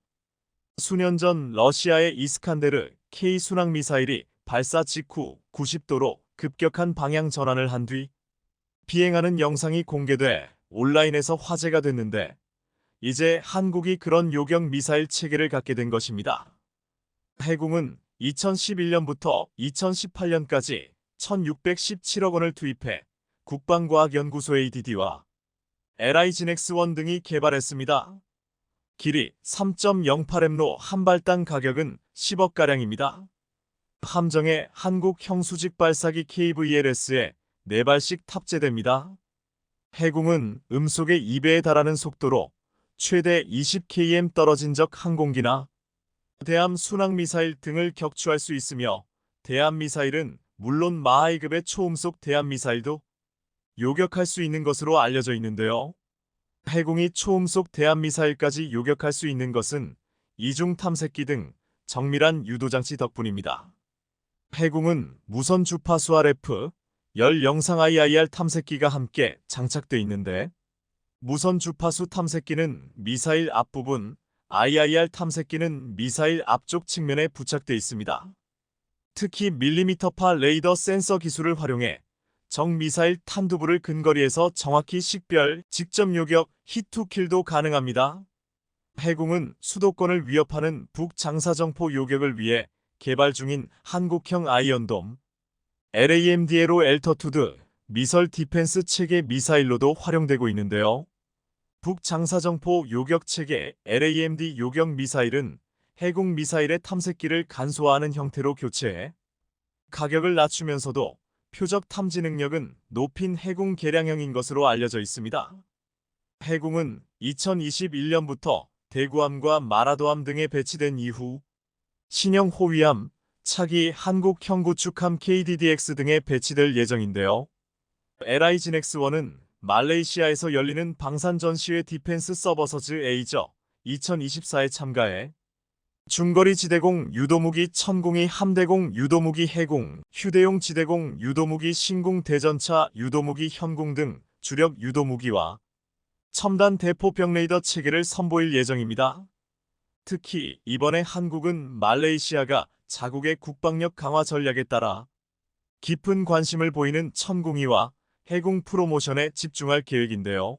A: 수년 전 러시아의 이스칸데르 K 순항 미사일이 발사 직후 90도로 급격한 방향 전환을 한 뒤 비행하는 영상이 공개돼 온라인에서 화제가 됐는데 이제 한국이 그런 요격 미사일 체계를 갖게 된 것입니다. 해공은 2011년부터 2018년까지 1617억 원을 투입해 국방과학연구소 ADD와 LIGNX1 등이 개발했습니다. 길이 3.08m로 한 발당 가격은 10억가량입니다. 함정에 한국 형수직 발사기 KVLS에 4발씩 탑재됩니다. 해공은 음속의 2배에 달하는 속도로 최대 20km 떨어진 적 항공기나 대함 순항미사일 등을 격추할 수 있으며 대함미사일은 물론 마하이급의 초음속 대함미사일도 요격할 수 있는 것으로 알려져 있는데요. 해공이 초음속 대함미사일까지 요격할 수 있는 것은 이중 탐색기 등 정밀한 유도장치 덕분입니다. 해공은 무선 주파수 RF, 열 영상 IIR 탐색기가 함께 장착돼 있는데 무선 주파수 탐색기는 미사일 앞부분, IIR 탐색기는 미사일 앞쪽 측면에 부착돼 있습니다. 특히 밀리미터파 레이더 센서 기술을 활용해 적 미사일 탄두부를 근거리에서 정확히 식별, 직접 요격, 히트킬도 가능합니다. 해공은 수도권을 위협하는 북장사정포 요격을 위해 개발 중인 한국형 아이언돔, LAMD로 엘터투드, 미설 디펜스 체계 미사일로도 활용되고 있는데요. 북장사정포 요격 체계 LAMD 요격 미사일은 해공 미사일의 탐색기를 간소화하는 형태로 교체해 가격을 낮추면서도 표적 탐지 능력은 높인 해공 개량형인 것으로 알려져 있습니다. 해공은 2021년부터 대구함과 마라도함 등에 배치된 이후 신형 호위함, 차기 한국형 구축함 KDDX 등에 배치될 예정인데요. LIGNX1은 말레이시아에서 열리는 방산 전시회 디펜스 서버서즈 에이저 2024에 참가해 중거리 지대공 유도무기 천공이 함대공 유도무기 해공, 휴대용 지대공 유도무기 신공 대전차 유도무기 현공 등 주력 유도무기와 첨단 대포병 레이더 체계를 선보일 예정입니다. 특히 이번에 한국은 말레이시아가 자국의 국방력 강화 전략에 따라 깊은 관심을 보이는 천공이와 해공 프로모션에 집중할 계획인데요.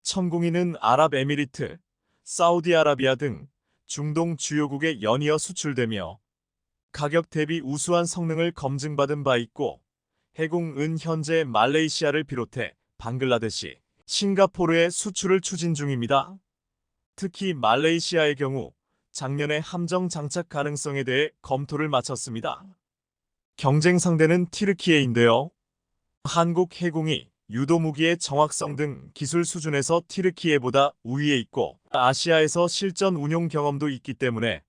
A: 천공이는 아랍에미리트, 사우디아라비아 등 중동 주요국에 연이어 수출되며 가격 대비 우수한 성능을 검증받은 바 있고 해공은 현재 말레이시아를 비롯해 방글라데시, 싱가포르에 수출을 추진 중입니다. 특히 말레이시아의 경우 작년에 함정 장착 가능성에 대해 검토를 마쳤습니다. 경쟁 상대는 티르키예인데요. 한국 해공이 유도무기의 정확성 등 기술 수준에서 티르키예보다 우위에 있고 아시아에서 실전 운용 경험도 있기 때문에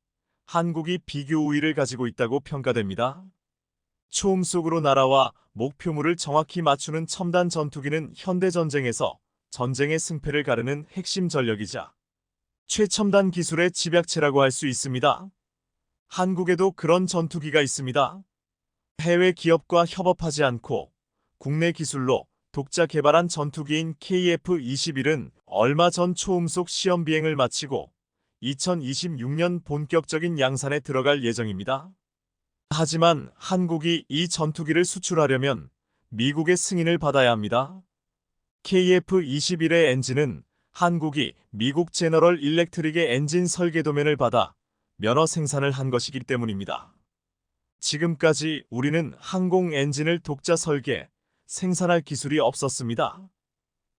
A: 한국이 비교 우위를 가지고 있다고 평가됩니다. 초음속으로 날아와 목표물을 정확히 맞추는 첨단 전투기는 현대전쟁에서 전쟁의 승패를 가르는 핵심 전력이자 최첨단 기술의 집약체라고 할 수 있습니다. 한국에도 그런 전투기가 있습니다. 해외 기업과 협업하지 않고 국내 기술로 독자 개발한 전투기인 KF-21은 얼마 전 초음속 시험 비행을 마치고 2026년 본격적인 양산에 들어갈 예정입니다. 하지만 한국이 이 전투기를 수출하려면 미국의 승인을 받아야 합니다. KF-21의 엔진은 한국이 미국 제너럴 일렉트릭의 엔진 설계 도면을 받아 면허 생산을 한 것이기 때문입니다. 지금까지 우리는 항공 엔진을 독자 설계, 생산할 기술이 없었습니다.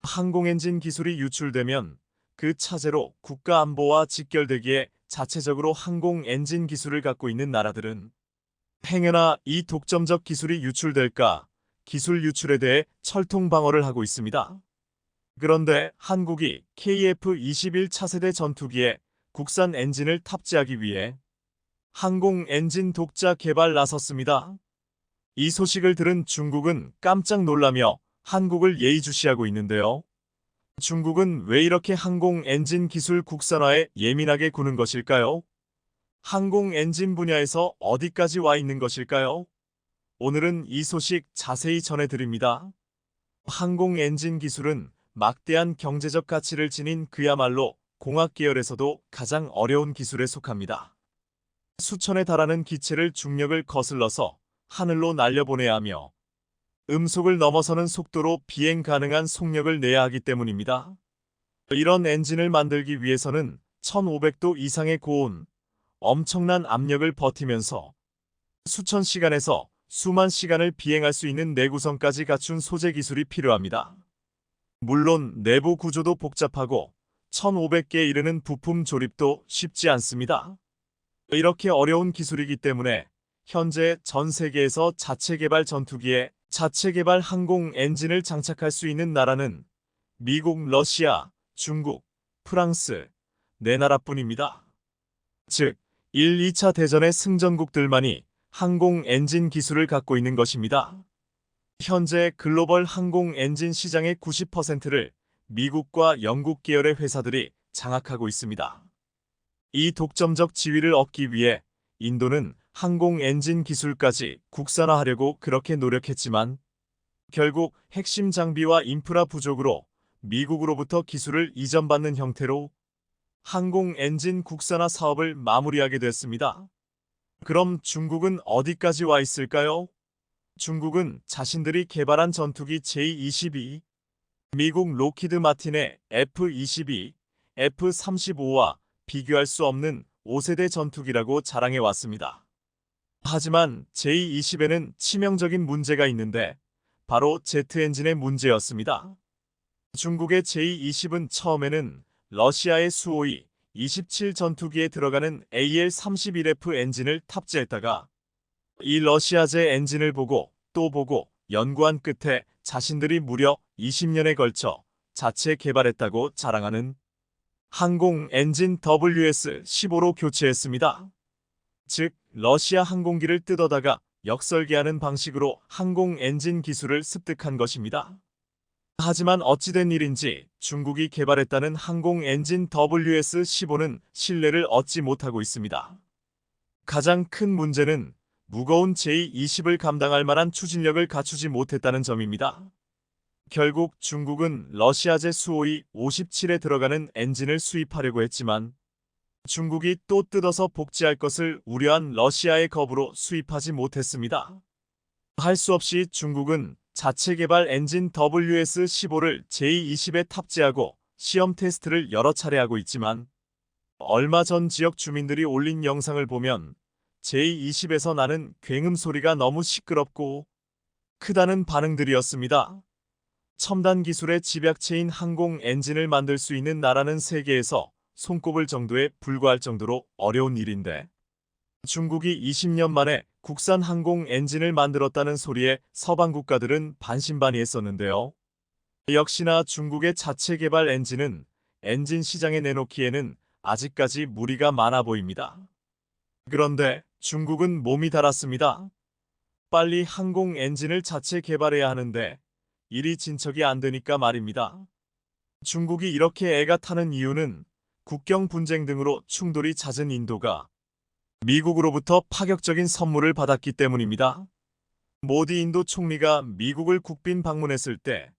A: 항공 엔진 기술이 유출되면 그 차제로 국가 안보와 직결되기에 자체적으로 항공 엔진 기술을 갖고 있는 나라들은 행여나 이 독점적 기술이 유출될까 기술 유출에 대해 철통 방어를 하고 있습니다. 그런데 한국이 KF-21 차세대 전투기에 국산 엔진을 탑재하기 위해 항공 엔진 독자 개발 나섰습니다. 이 소식을 들은 중국은 깜짝 놀라며 한국을 예의주시하고 있는데요. 중국은 왜 이렇게 항공 엔진 기술 국산화에 예민하게 구는 것일까요? 항공 엔진 분야에서 어디까지 와 있는 것일까요? 오늘은 이 소식 자세히 전해드립니다. 항공 엔진 기술은 막대한 경제적 가치를 지닌 그야말로 공학 계열에서도 가장 어려운 기술에 속합니다. 수천에 달하는 기체를 중력을 거슬러서 하늘로 날려보내야 하며 음속을 넘어서는 속도로 비행 가능한 속력을 내야 하기 때문입니다. 이런 엔진을 만들기 위해서는 1500도 이상의 고온, 엄청난 압력을 버티면서 수천 시간에서 수만 시간을 비행할 수 있는 내구성까지 갖춘 소재 기술이 필요합니다. 물론 내부 구조도 복잡하고 1500개에 이르는 부품 조립도 쉽지 않습니다. 이렇게 어려운 기술이기 때문에 현재 전 세계에서 자체 개발 전투기에 자체 개발 항공 엔진을 장착할 수 있는 나라는 미국, 러시아, 중국, 프랑스, 네 나라뿐입니다. 즉, 1, 2차 대전의 승전국들만이 항공 엔진 기술을 갖고 있는 것입니다. 현재 글로벌 항공 엔진 시장의 90%를 미국과 영국 계열의 회사들이 장악하고 있습니다. 이 독점적 지위를 얻기 위해 인도는 항공 엔진 기술까지 국산화하려고 그렇게 노력했지만 결국 핵심 장비와 인프라 부족으로 미국으로부터 기술을 이전받는 형태로 항공 엔진 국산화 사업을 마무리하게 됐습니다. 그럼 중국은 어디까지 와 있을까요? 중국은 자신들이 개발한 전투기 J-22, 미국 로키드 마틴의 F-22, F-35와 비교할 수 없는 5세대 전투기라고 자랑해 왔습니다. 하지만 J-20에는 치명적인 문제가 있는데 바로 제트 엔진의 문제였습니다. 중국의 J-20은 처음에는 러시아의 수호이 27 전투기에 들어가는 AL-31F 엔진을 탑재했다가 이 러시아제 엔진을 보고 또 보고 연구한 끝에 자신들이 무려 20년에 걸쳐 자체 개발했다고 자랑하는 항공 엔진 WS-15로 교체했습니다. 즉, 러시아 항공기를 뜯어다가 역설계하는 방식으로 항공 엔진 기술을 습득한 것입니다. 하지만 어찌된 일인지 중국이 개발했다는 항공 엔진 WS-15는 신뢰를 얻지 못하고 있습니다. 가장 큰 문제는 무거운 J-20을 감당할 만한 추진력을 갖추지 못했다는 점입니다. 결국 중국은 러시아제 수호이 57에 들어가는 엔진을 수입하려고 했지만 중국이 또 뜯어서 복제할 것을 우려한 러시아의 겁으로 수입하지 못했습니다. 할 수 없이 중국은 자체 개발 엔진 WS-15를 J-20에 탑재하고 시험 테스트를 여러 차례 하고 있지만 얼마 전 지역 주민들이 올린 영상을 보면 J-20에서 나는 굉음 소리가 너무 시끄럽고 크다는 반응들이었습니다. 첨단 기술의 집약체인 항공 엔진을 만들 수 있는 나라는 세계에서 손꼽을 정도에 불과할 정도로 어려운 일인데 중국이 20년 만에 국산 항공 엔진을 만들었다는 소리에 서방 국가들은 반신반의했었는데요. 역시나 중국의 자체 개발 엔진은 엔진 시장에 내놓기에는 아직까지 무리가 많아 보입니다. 그런데 중국은 몸이 달았습니다. 빨리 항공 엔진을 자체 개발해야 하는데 일이 진척이 안 되니까 말입니다. 중국이 이렇게 애가 타는 이유는 국경 분쟁 등으로 충돌이 잦은 인도가 미국으로부터 파격적인 선물을 받았기 때문입니다. 모디 인도 총리가 미국을 국빈 방문했을 때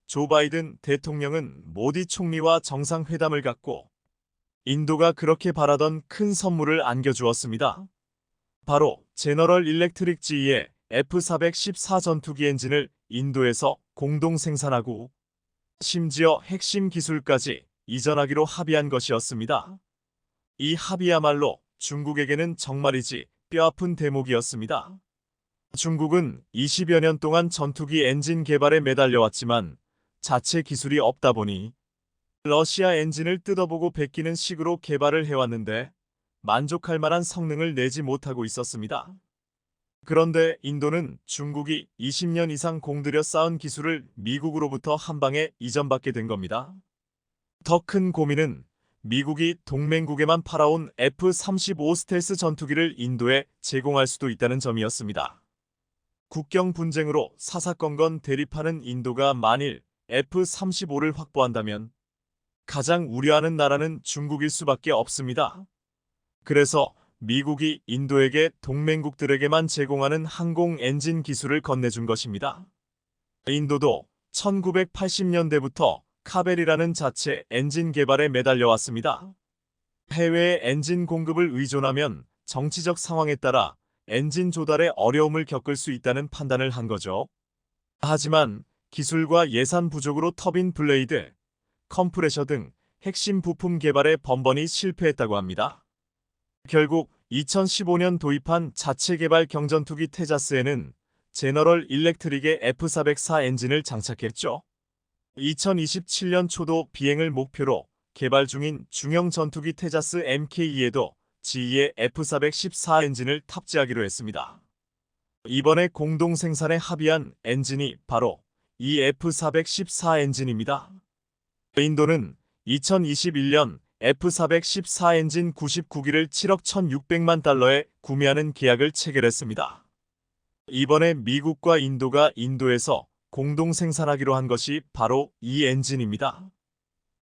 A: 조 바이든 대통령은 모디 총리와 정상회담을 갖고 인도가 그렇게 바라던 큰 선물을 안겨주었습니다. 바로 제너럴 일렉트릭 GE의 F-414 전투기 엔진을 인도에서 공동 생산하고 심지어 핵심 기술까지 이전하기로 합의한 것이었습니다. 이 합의야말로 중국에게는 정말이지 뼈아픈 대목이었습니다. 중국은 20여 년 동안 전투기 엔진 개발에 매달려왔지만 자체 기술이 없다 보니 러시아 엔진을 뜯어보고 베끼는 식으로 개발을 해왔는데 만족할 만한 성능을 내지 못하고 있었습니다. 그런데 인도는 중국이 20년 이상 공들여 쌓은 기술을 미국으로부터 한 방에 이전받게 된 겁니다. 더 큰 고민은 미국이 동맹국에만 팔아온 F-35 스텔스 전투기를 인도에 제공할 수도 있다는 점이었습니다. 국경 분쟁으로 사사건건 대립하는 인도가 만일 F-35를 확보한다면 가장 우려하는 나라는 중국일 수밖에 없습니다. 그래서 미국이 인도에게 동맹국들에게만 제공하는 항공 엔진 기술을 건네준 것입니다. 인도도 1980년대부터 카벨이라는 자체 엔진 개발에 매달려 왔습니다. 해외의 엔진 공급을 의존하면 정치적 상황에 따라 엔진 조달에 어려움을 겪을 수 있다는 판단을 한 거죠. 하지만 기술과 예산 부족으로 터빈 블레이드, 컴프레셔 등 핵심 부품 개발에 번번이 실패했다고 합니다. 결국 2015년 도입한 자체 개발 경전투기 테자스에는 제너럴 일렉트릭의 F404 엔진을 장착했죠. 2027년 초도 비행을 목표로 개발 중인 중형 전투기 테자스 MKE에도 GE의 F414 엔진을 탑재하기로 했습니다. 이번에 공동 생산에 합의한 엔진이 바로 이 F414 엔진입니다. 인도는 2021년 F414 엔진 99기를 7억 1,600만 달러에 구매하는 계약을 체결했습니다. 이번에 미국과 인도가 인도에서 공동 생산하기로 한 것이 바로 이 엔진입니다.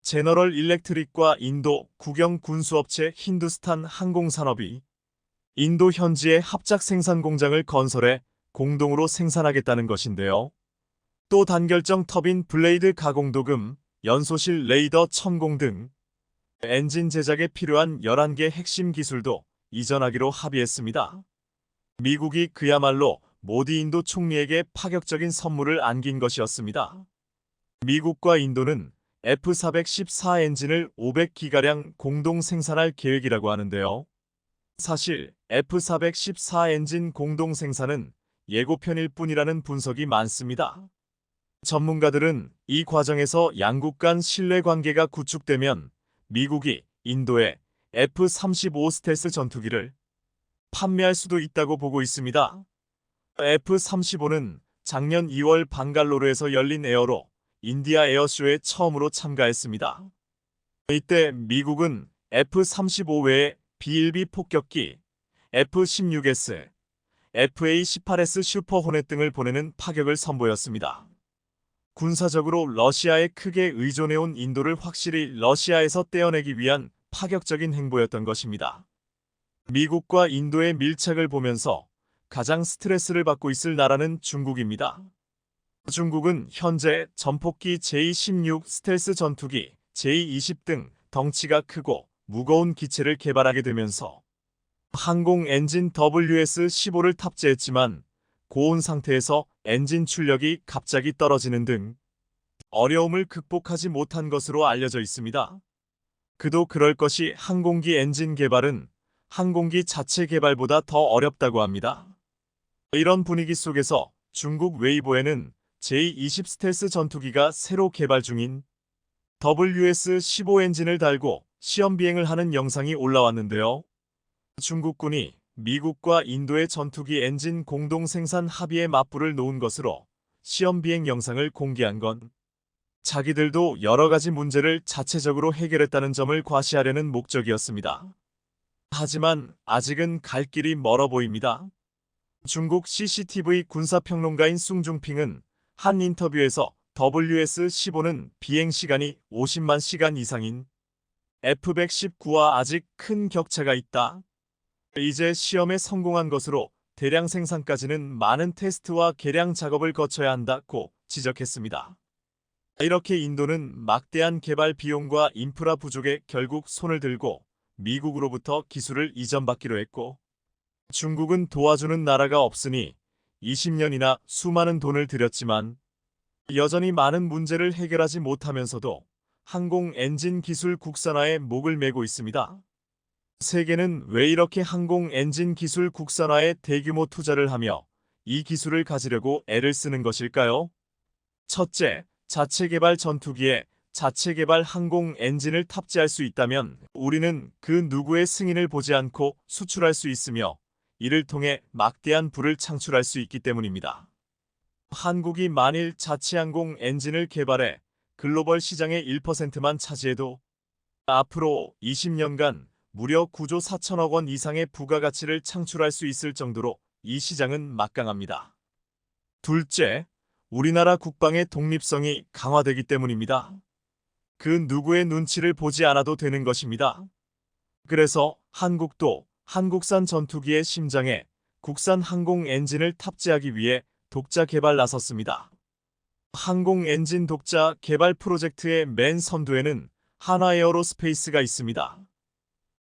A: 제너럴 일렉트릭과 인도 국영 군수업체 힌두스탄 항공산업이 인도 현지에 합작 생산 공장을 건설해 공동으로 생산하겠다는 것인데요. 또 단결정 터빈 블레이드 가공도금, 연소실 레이더 첨공 등 엔진 제작에 필요한 11개 핵심 기술도 이전하기로 합의했습니다. 미국이 그야말로 모디 인도 총리에게 파격적인 선물을 안긴 것이었습니다. 미국과 인도는 F414 엔진을 500기가량 공동 생산할 계획이라고 하는데요. 사실 F414 엔진 공동 생산은 예고편일 뿐이라는 분석이 많습니다. 전문가들은 이 과정에서 양국 간 신뢰관계가 구축되면 미국이 인도에 F-35 스텔스 전투기를 판매할 수도 있다고 보고 있습니다. F-35는 작년 2월 방갈로르에서 열린 에어로 인디아 에어쇼에 처음으로 참가했습니다. 이때 미국은 F-35 외에 B-1B 폭격기, F-16S, FA-18S 슈퍼 호넷 등을 보내는 파격을 선보였습니다. 군사적으로 러시아에 크게 의존해온 인도를 확실히 러시아에서 떼어내기 위한 파격적인 행보였던 것입니다. 미국과 인도의 밀착을 보면서 가장 스트레스를 받고 있을 나라는 중국입니다. 중국은 현재 전폭기 J-16 스텔스 전투기, J-20 등 덩치가 크고 무거운 기체를 개발하게 되면서 항공 엔진 WS-15를 탑재했지만 고온 상태에서 엔진 출력이 갑자기 떨어지는 등 어려움을 극복하지 못한 것으로 알려져 있습니다. 그도 그럴 것이 항공기 엔진 개발은 항공기 자체 개발보다 더 어렵다고 합니다. 이런 분위기 속에서 중국 웨이보에는 J-20 스텔스 전투기가 새로 개발 중인 WS-15 엔진을 달고 시험 비행을 하는 영상이 올라왔는데요. 중국군이 미국과 인도의 전투기 엔진 공동 생산 합의에 맞불을 놓은 것으로 시험 비행 영상을 공개한 건 자기들도 여러 가지 문제를 자체적으로 해결했다는 점을 과시하려는 목적이었습니다. 하지만 아직은 갈 길이 멀어 보입니다. 중국 CCTV 군사평론가인 숭중핑은 한 인터뷰에서 WS-15는 비행시간이 50만 시간 이상인 F-119와 아직 큰 격차가 있다. 이제 시험에 성공한 것으로 대량 생산까지는 많은 테스트와 개량 작업을 거쳐야 한다고 지적했습니다. 이렇게 인도는 막대한 개발 비용과 인프라 부족에 결국 손을 들고 미국으로부터 기술을 이전받기로 했고, 중국은 도와주는 나라가 없으니 20년이나 수많은 돈을 들였지만 여전히 많은 문제를 해결하지 못하면서도 항공 엔진 기술 국산화에 목을 메고 있습니다. 세계는 왜 이렇게 항공 엔진 기술 국산화에 대규모 투자를 하며 이 기술을 가지려고 애를 쓰는 것일까요? 첫째, 자체 개발 전투기에 자체 개발 항공 엔진을 탑재할 수 있다면 우리는 그 누구의 승인을 보지 않고 수출할 수 있으며 이를 통해 막대한 부를 창출할 수 있기 때문입니다. 한국이 만일 자체 항공 엔진을 개발해 글로벌 시장의 1%만 차지해도 앞으로 20년간 무려 9조 4천억 원 이상의 부가가치를 창출할 수 있을 정도로 이 시장은 막강합니다. 둘째, 우리나라 국방의 독립성이 강화되기 때문입니다. 그 누구의 눈치를 보지 않아도 되는 것입니다. 그래서 한국도 한국산 전투기의 심장에 국산 항공 엔진을 탑재하기 위해 독자 개발 나섰습니다. 항공 엔진 독자 개발 프로젝트의 맨 선두에는 한화에어로스페이스가 있습니다.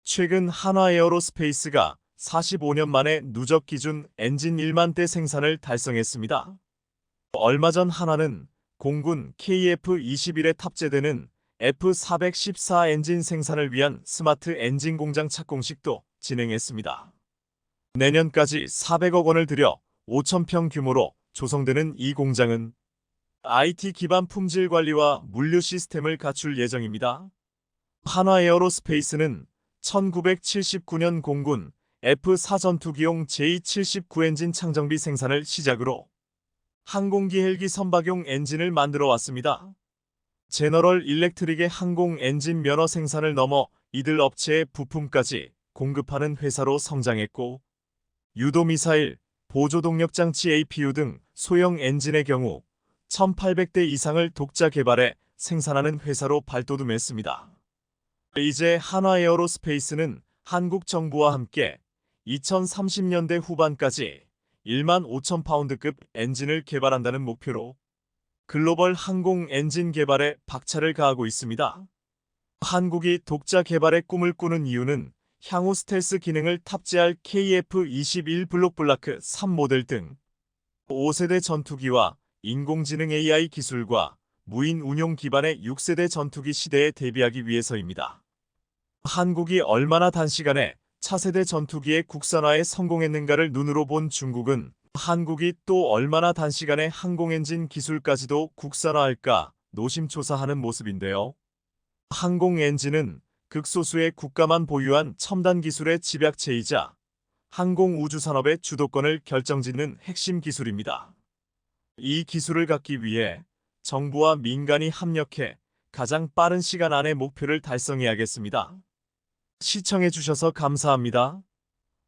A: 최근 한화에어로스페이스가 45년 만에 누적 기준 엔진 1만 대 생산을 달성했습니다. 얼마 전 한화는 공군 KF-21에 탑재되는 F-414 엔진 생산을 위한 스마트 엔진 공장 착공식도 진행했습니다. 내년까지 400억 원을 들여 5,000평 규모로 조성되는 이 공장은 IT 기반 품질 관리와 물류 시스템을 갖출 예정입니다. 한화에어로스페이스는 1979년 공군 F-4 전투기용 J-79 엔진 창정비 생산을 시작으로 항공기 헬기 선박용 엔진을 만들어 왔습니다. 제너럴 일렉트릭의 항공 엔진 면허 생산을 넘어 이들 업체의 부품까지 공급하는 회사로 성장했고 유도미사일, 보조동력장치 APU 등 소형 엔진의 경우 1800대 이상을 독자 개발해 생산하는 회사로 발돋움했습니다. 이제 한화에어로스페이스는 한국 정부와 함께 2030년대 후반까지 1만 5천 파운드급 엔진을 개발한다는 목표로 글로벌 항공 엔진 개발에 박차를 가하고 있습니다. 한국이 독자 개발의 꿈을 꾸는 이유는 향후 스텔스 기능을 탑재할 KF-21 블록블라크 3 모델 등 5세대 전투기와 인공지능 AI 기술과 무인 운용 기반의 6세대 전투기 시대에 대비하기 위해서입니다. 한국이 얼마나 단시간에 차세대 전투기의 국산화에 성공했는가를 눈으로 본 중국은 한국이 또 얼마나 단시간에 항공엔진 기술까지도 국산화할까 노심초사하는 모습인데요. 항공엔진은 극소수의 국가만 보유한 첨단 기술의 집약체이자 항공우주산업의 주도권을 결정짓는 핵심 기술입니다. 이 기술을 갖기 위해 정부와 민간이 합력해 가장 빠른 시간 안에 목표를 달성해야겠습니다. 시청해주셔서 감사합니다.